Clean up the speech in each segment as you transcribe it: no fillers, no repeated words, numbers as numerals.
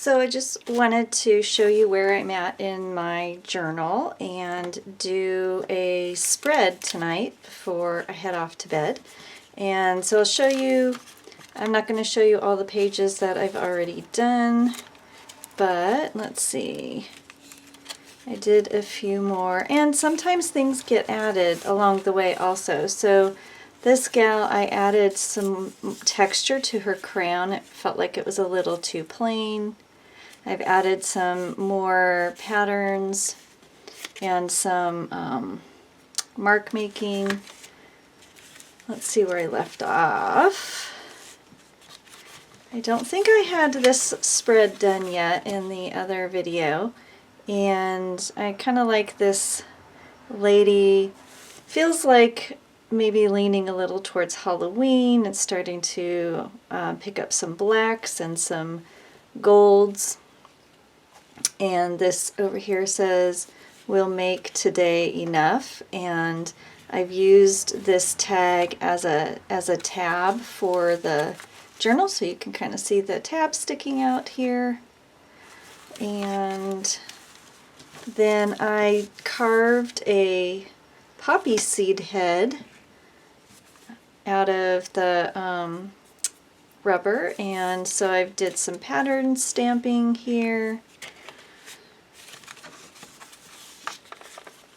So I just wanted to show you where I'm at in my journal and do a spread tonight before I head off to bed. And so I'll show you, I'm not going to show you all the pages that I've already done, but let's see. I did a few more, and sometimes things get added along the way also. So this gal, I added some texture to her crown. It felt like it was a little too plain. I've added some more patterns and some mark making. Let's see where I left off. I don't think I had this spread done yet in the other video. And I kind of like this lady. Feels like maybe leaning a little towards Halloween. It's starting to pick up some blacks and some golds. And this over here says, "We'll make today enough." And I've used this tag as a tab for the journal, so you can kind of see the tab sticking out here. And then I carved a poppy seed head out of the rubber, and so I did some pattern stamping here.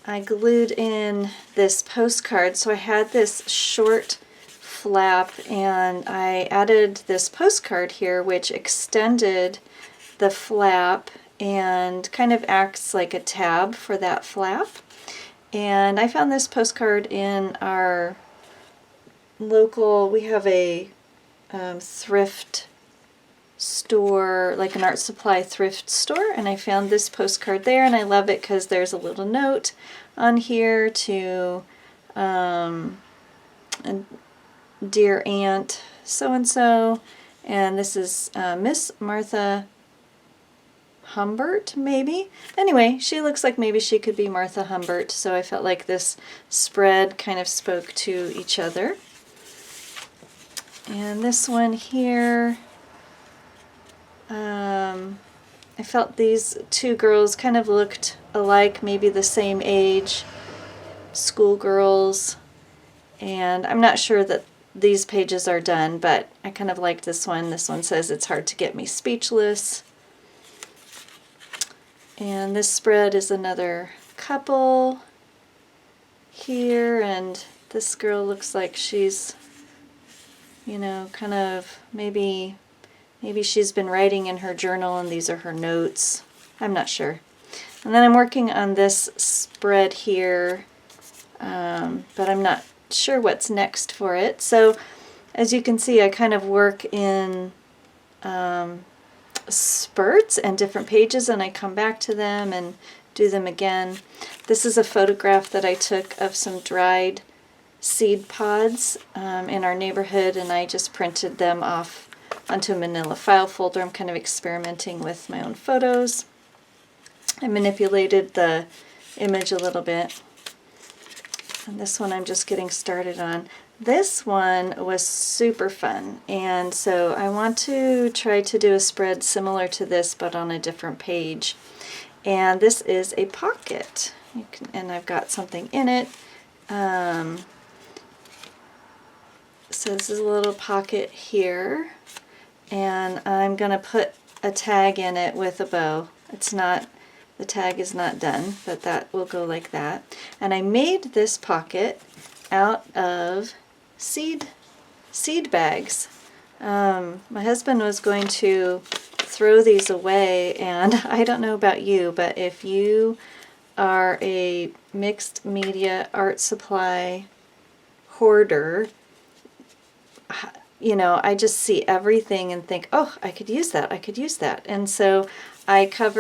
I glued in this postcard, so I had this short flap, and I added this postcard here which extended the flap and kind of acts like a tab for that flap. And I found this postcard in our local, we have a thrift store, like an art supply thrift store, and I found this postcard there, and I love it because there's a little note on here to dear Aunt so-and-so, and this is Miss Martha Humbert, maybe? Anyway, she looks like maybe she could be Martha Humbert, so I felt like this spread kind of spoke to each other. And this one here, I felt these two girls kind of looked alike, maybe the same age, schoolgirls, and I'm not sure that these pages are done, but I kind of like this one. This one says, "It's hard to get me speechless." And this spread is another couple here, and this girl looks like she's, you know, kind of maybe she's been writing in her journal and these are her notes. I'm not sure. And then I'm working on this spread here, but I'm not sure what's next for it. So as you can see, I kind of work in spurts and different pages, and I come back to them and do them again. This is a photograph that I took of some dried seed pods in our neighborhood, and I just printed them off onto a manila file folder. I'm kind of experimenting with my own photos. I manipulated the image a little bit. And this one I'm just getting started on. This one was super fun, and so I want to try to do a spread similar to this but on a different page. And this is a pocket, and I've got something in it. So this is a little pocket here, and I'm going to put a tag in it with a bow. It's not, the tag is not done, but that will go like that. And I made this pocket out of seed bags. My husband was going to throw these away, and I don't know about you, but if you are a mixed media art supply hoarder, you know, I just see everything and think, oh, I could use that, I could use that. And so I cut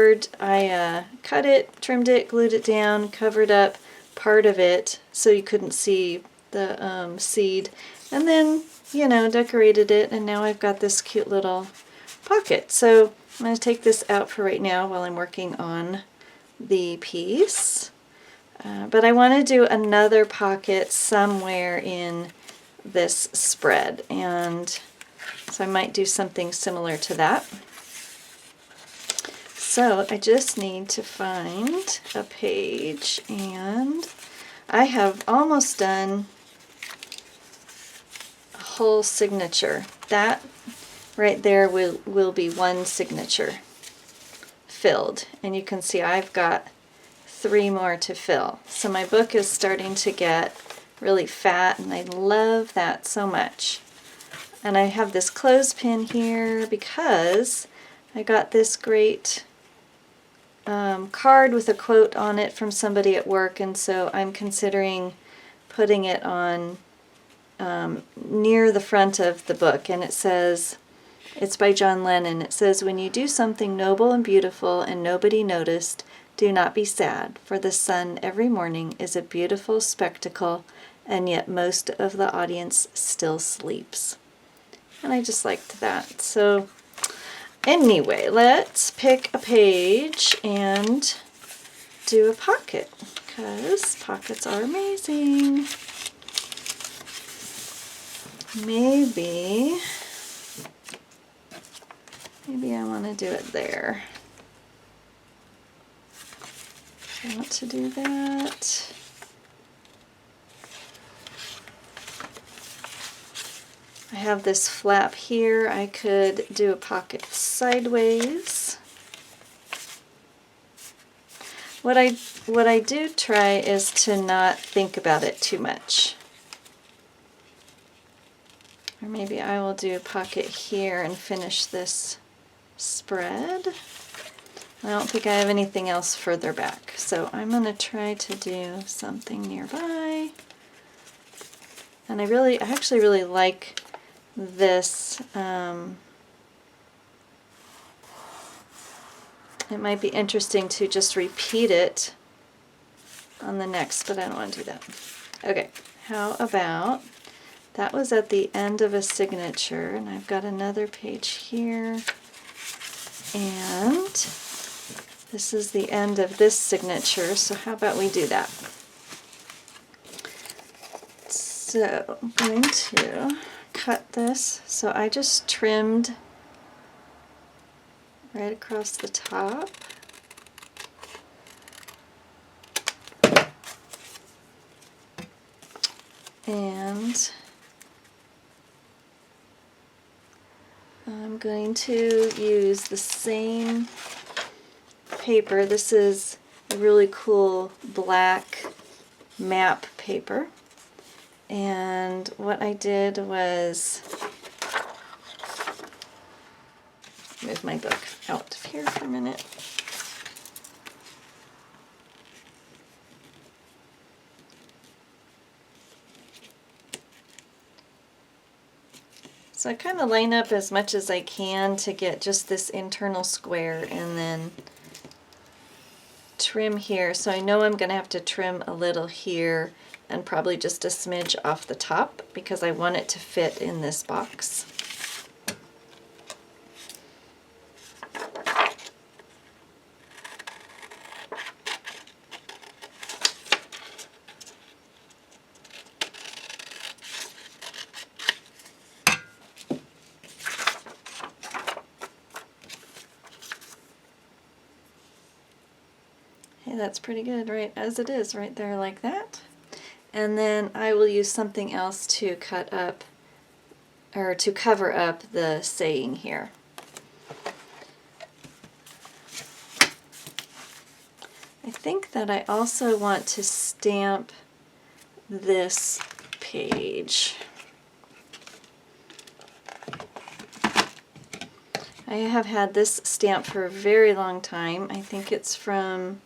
it, trimmed it, glued it down, covered up part of it so you couldn't see the seed, and then, you know, decorated it, and now I've got this cute little pocket. So I'm going to take this out for right now while I'm working on the piece. But I want to do another pocket somewhere in this spread, and so I might do something similar to that. So I just need to find a page, and I have almost done a whole signature. That right there will be one signature filled, and you can see I've got 3 more to fill. So my book is starting to get really fat, and I love that so much. And I have this clothespin here because I got this great card with a quote on it from somebody at work, and so I'm considering putting it on near the front of the book. And it says, it's by John Lennon. It says, "When you do something noble and beautiful and nobody noticed, do not be sad, for the sun every morning is a beautiful spectacle, and yet most of the audience still sleeps." And I just liked that. So anyway, let's pick a page and do a pocket, because pockets are amazing. Maybe I want to do it there. I want to do that. I have this flap here. I could do a pocket sideways. What I do try is to not think about it too much. Or maybe I will do a pocket here and finish this spread. I don't think I have anything else further back, so I'm going to try to do something nearby. And I actually really like this. It might be interesting to just repeat it on the next, but I don't want to do that. Okay, how about, that was at the end of a signature, and I've got another page here, and this is the end of this signature, so how about we do that? So I'm going to cut this. So I just trimmed right across the top. And I'm going to use the same paper. This is a really cool black map paper. And what I did was move my book out of here for a minute. So I kind of line up as much as I can to get just this internal square, and then trim here. So I know I'm going to have to trim a little here and probably just a smidge off the top because I want it to fit in this box. Hey, that's pretty good, right as it is, right there like that. And then I will use something else to cut up, or to cover up the saying here. I think that I also want to stamp this page. I have had this stamp for a very long time. I think it's from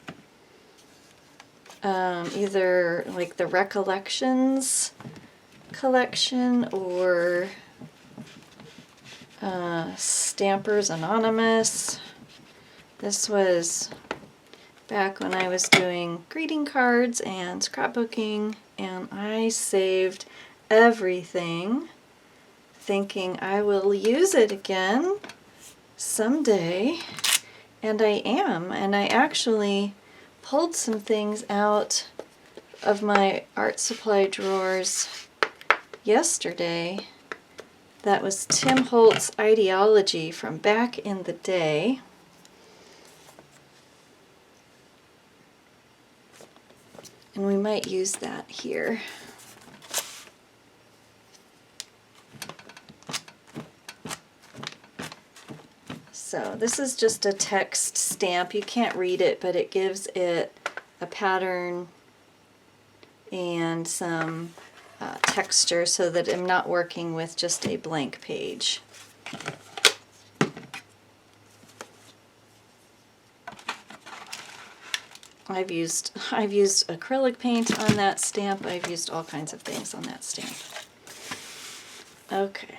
either like the Recollections collection or Stampers Anonymous. This was back when I was doing greeting cards and scrapbooking, and I saved everything thinking I will use it again someday, and I am. And I actually pulled some things out of my art supply drawers yesterday. That was Tim Holt's Ideology from back in the day. And we might use that here. So this is just a text stamp. You can't read it, but it gives it a pattern and some texture so that I'm not working with just a blank page. I've used acrylic paint on that stamp. I've used all kinds of things on that stamp. Okay.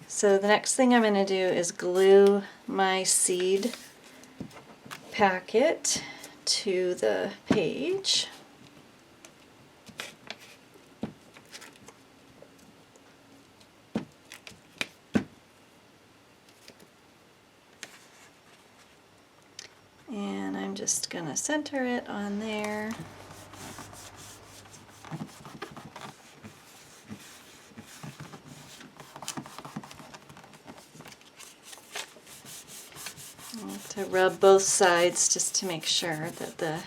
So the next thing I'm going to do is glue my seed packet to the page. And I'm just going to center it on there. To rub both sides just to make sure that the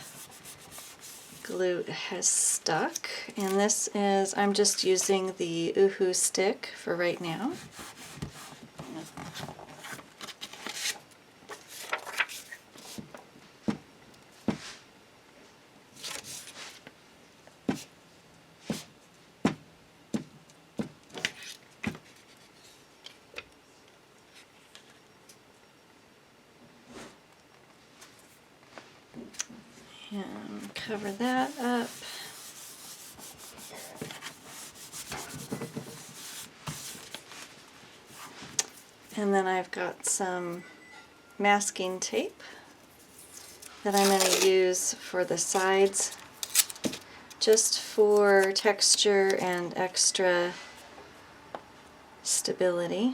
glue has stuck. And this is, I'm just using the Oohoo stick for right now. And cover that up. And then I've got some masking tape that I'm going to use for the sides, just for texture and extra stability.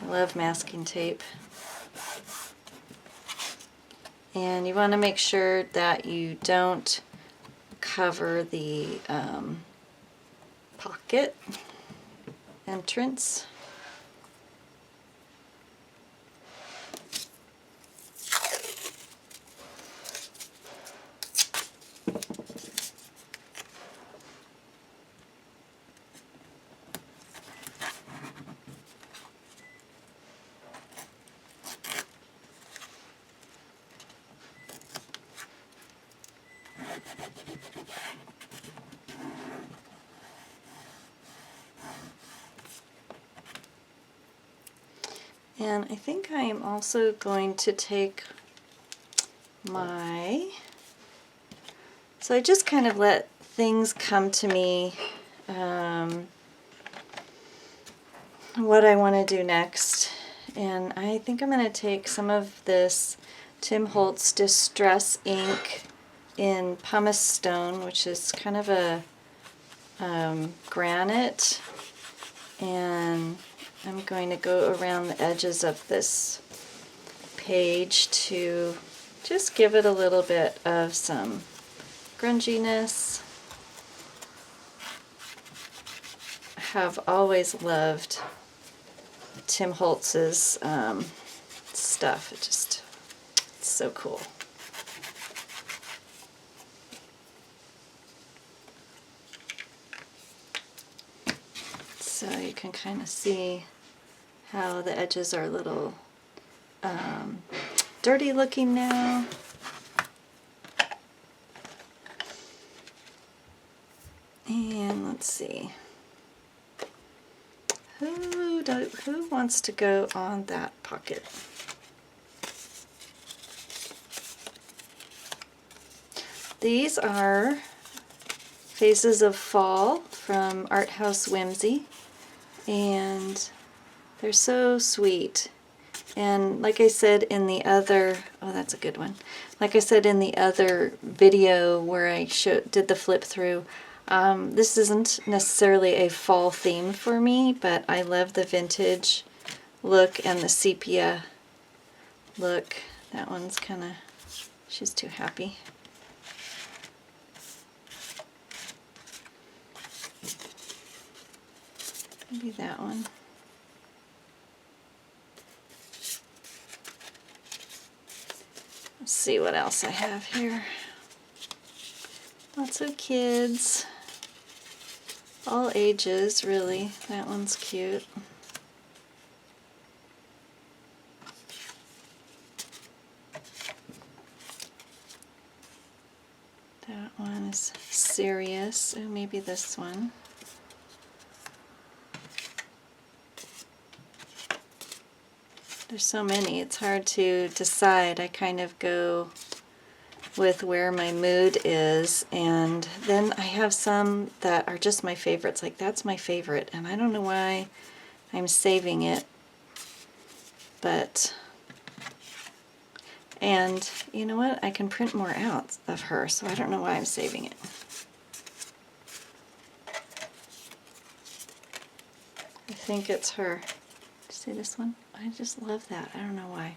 I love masking tape. And you want to make sure that you don't cover the pocket entrance. And I think I am also going to take so I just kind of let things come to me, what I want to do next. And I think I'm going to take some of this Tim Holtz Distress ink in pumice stone, which is kind of a granite, and I'm going to go around the edges of this page to just give it a little bit of some grunginess. I have always loved Tim Holtz's stuff. It's so cool. So you can kind of see how the edges are a little dirty looking now. And let's see, who wants to go on that pocket? These are Phases of Fall from Art House Whimsy, and they're so sweet. And like I said in the other, oh, that's a good one. Like I said in the other video where I did the flip through, this isn't necessarily a fall theme for me, but I love the vintage look and the sepia look. That one's kind of, she's too happy. Maybe that one. Let's see what else I have here. Lots of kids, all ages really. That one's cute. That one is serious. Oh, maybe this one. There's so many, it's hard to decide. I kind of go with where my mood is, and then I have some that are just my favorites, like that's my favorite, and I don't know why I'm saving it, but, and you know what, I can print more out of her, so I don't know why I'm saving it. I think it's her. See this one? I just love that. I don't know why.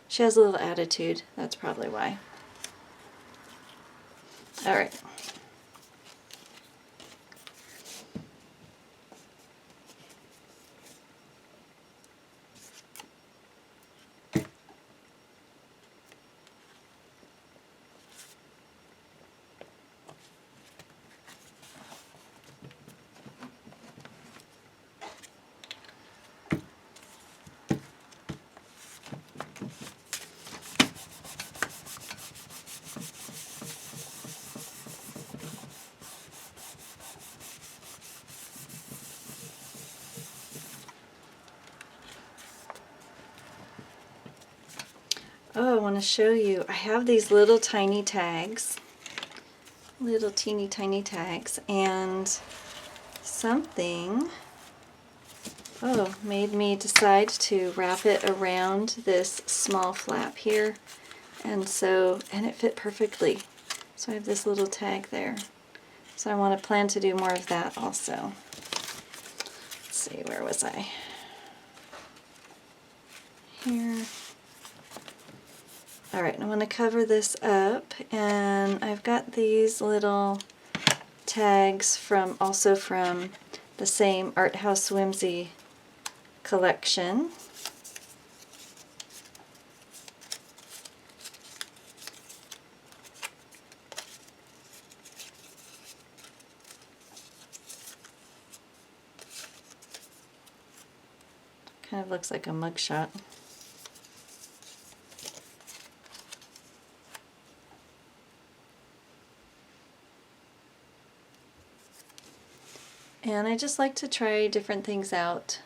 She has a little attitude. That's probably why. All right. Oh, I want to show you. I have these little tiny tags, little teeny tiny tags, and something, made me decide to wrap it around this small flap here, and it fit perfectly. So I have this little tag there. So I want to plan to do more of that also. Let's see, where was I? Here. Alright, I want to cover this up, and I've got these little tags also from the same Art House Whimsy collection. Kind of looks like a mugshot. And I just like to try different things out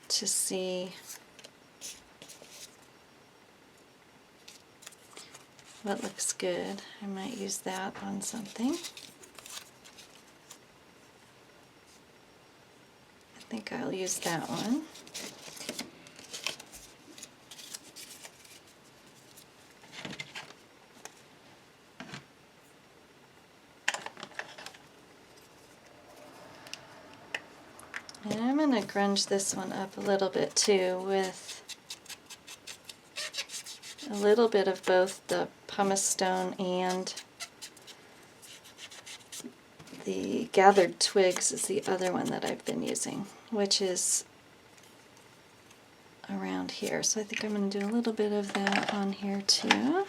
to see what looks good. I might use that on something. I think I'll use that one. And I'm going to grunge this one up a little bit too with a little bit of both the pumice stone and the gathered twigs is the other one that I've been using, which is around here. So I think I'm going to do a little bit of that on here too.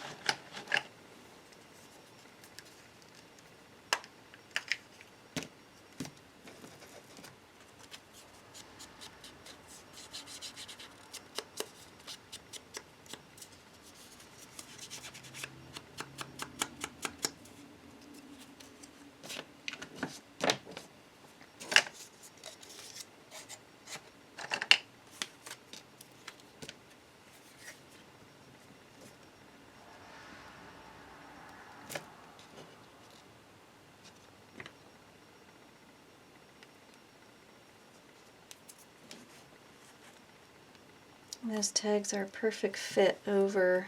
Those tags are a perfect fit over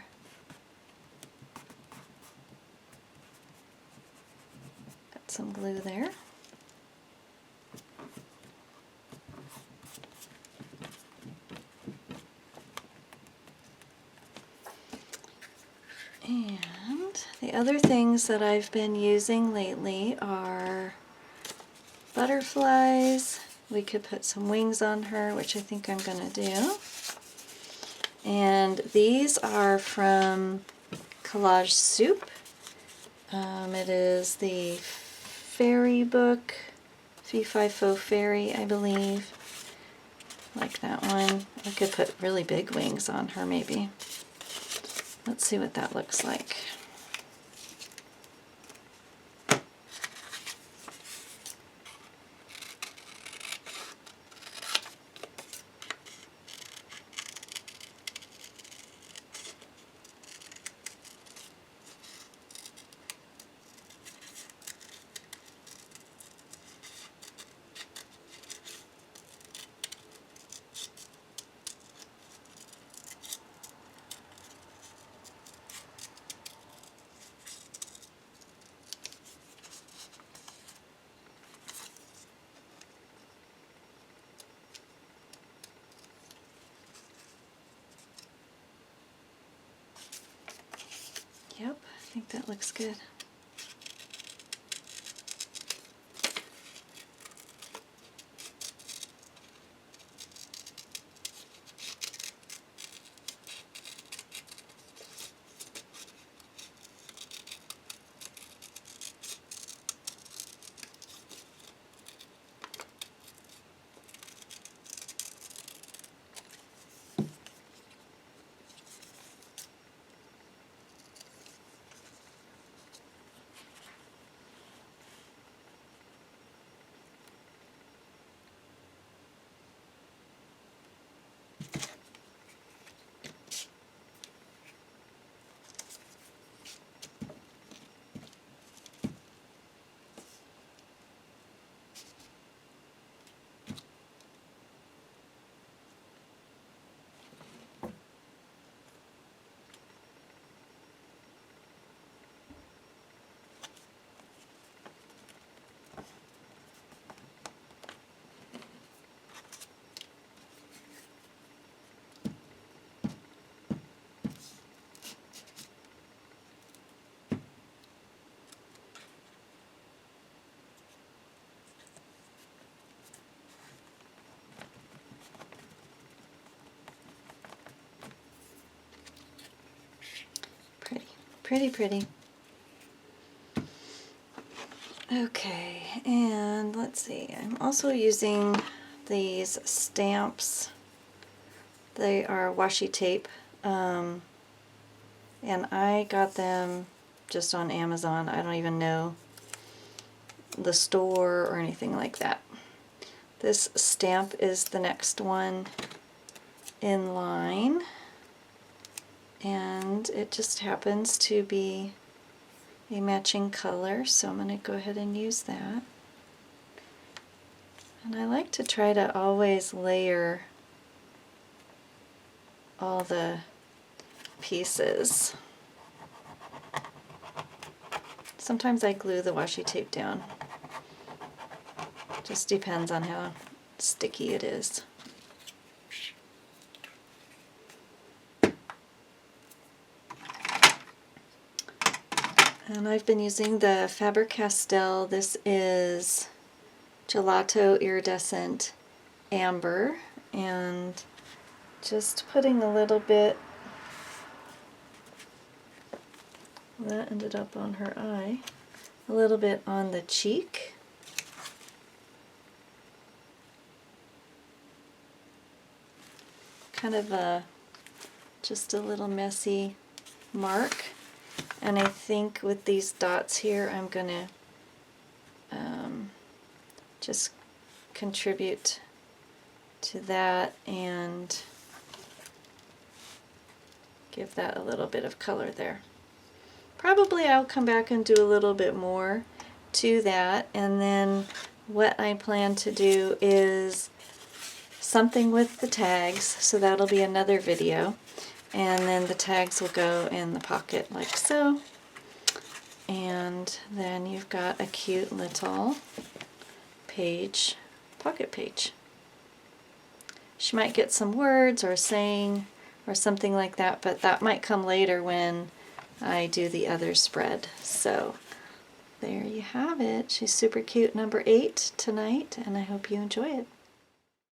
got some glue there. And the other things that I've been using lately are butterflies. We could put some wings on her, which I think I'm going to do. And these are from Collage Soup. It is the fairy book, Fee Fi Fo Fairy, I believe. Like that one. I could put really big wings on her maybe. Let's see what that looks like. Yep, I think that looks good. Pretty, pretty, pretty. Okay, and let's see, I'm also using these stamps. They are washi tape, and I got them just on Amazon. I don't even know the store or anything like that. This stamp is the next one in line, and it just happens to be a matching color, so I'm going to go ahead and use that. And I like to try to always layer all the pieces. Sometimes I glue the washi tape down. Just depends on how sticky it is. And I've been using the Faber-Castell. This is Gelato Iridescent Amber, and just putting a little bit, that ended up on her eye, a little bit on the cheek. Kind of just a little messy mark. And I think with these dots here, I'm going to just contribute to that and give that a little bit of color there. Probably I'll come back and do a little bit more to that, and then what I plan to do is something with the tags, so that'll be another video. And then the tags will go in the pocket like so. And then you've got a cute little page, pocket page. She might get some words or a saying or something like that, but that might come later when I do the other spread. So there you have it. She's super cute, number 8 tonight, and I hope you enjoy it.